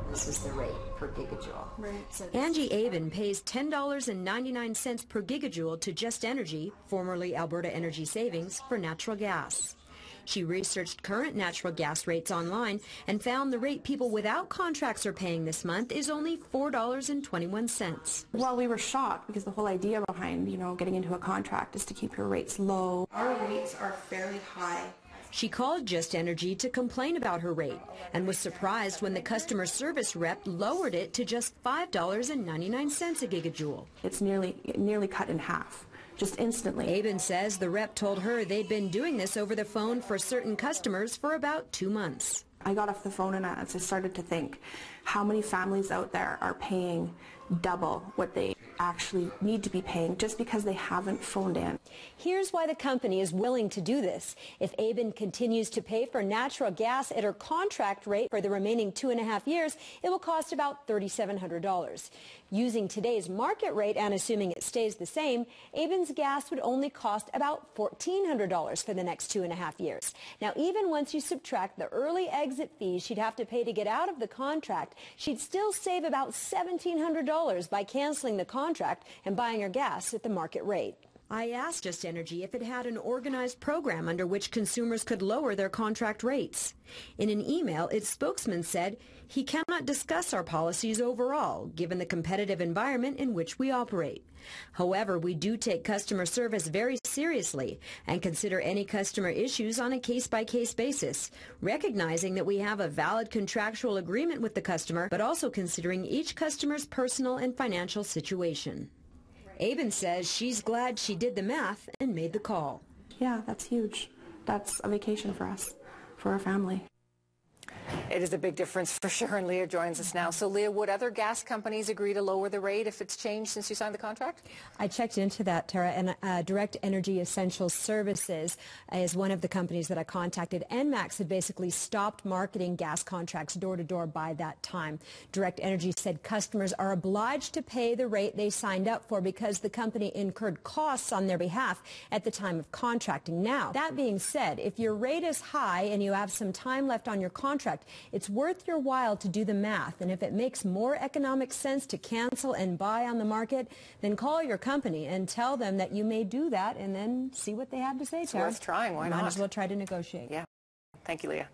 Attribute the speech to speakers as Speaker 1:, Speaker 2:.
Speaker 1: This is the rate per gigajoule.
Speaker 2: Right.
Speaker 1: So
Speaker 3: Angie Aben pays $10.99 per gigajoule to Just Energy, formerly Alberta Energy Savings, for natural gas. She researched current natural gas rates online and found the rate people without contracts are paying this month is only $4.21.
Speaker 2: Well, we were shocked because the whole idea behind, getting into a contract is to keep your rates low. Our rates are fairly high.
Speaker 3: She called Just Energy to complain about her rate and was surprised when the customer service rep lowered it to just $5.99 a gigajoule.
Speaker 2: It's nearly cut in half. Just instantly.
Speaker 3: Aben says the rep told her they'd been doing this over the phone for certain customers for about 2 months.
Speaker 2: I got off the phone and I started to think how many families out there are paying double what they actually need to be paying just because they haven't phoned in.
Speaker 4: Here's why the company is willing to do this. If Aben continues to pay for natural gas at her contract rate for the remaining 2.5 years, it will cost about $3,700. Using today's market rate and assuming it stays the same, Aben's gas would only cost about $1,400 for the next 2.5 years. Now, even once you subtract the early exit fees she'd have to pay to get out of the contract, she'd still save about $1,700 by canceling the contract and buying her gas at the market rate.
Speaker 3: I asked Just Energy if it had an organized program under which consumers could lower their contract rates. In an email, its spokesman said he cannot discuss our policies overall, given the competitive environment in which we operate. However, we do take customer service very seriously and consider any customer issues on a case-by-case basis, recognizing that we have a valid contractual agreement with the customer, but also considering each customer's personal and financial situation. Aben says she's glad she did the math and made the call.
Speaker 2: Yeah, that's huge. That's a vacation for us, for our family.
Speaker 5: It is a big difference for sure, and Leah joins us now. So, Leah, would other gas companies agree to lower the rate if it's changed since you signed the contract?
Speaker 4: I checked into that, Tara, and Direct Energy Essential Services is one of the companies that I contacted. ENMAX had basically stopped marketing gas contracts door to door by that time. Direct Energy said customers are obliged to pay the rate they signed up for because the company incurred costs on their behalf at the time of contracting. Now, that being said, if your rate is high and you have some time left on your contract, it's worth your while to do the math, and if it makes more economic sense to cancel and buy on the market, then call your company and tell them that you may do that and then see what they have to say.
Speaker 5: It's worth trying. Why not?
Speaker 4: Might as well try to negotiate.
Speaker 5: Yeah. Thank you, Leah.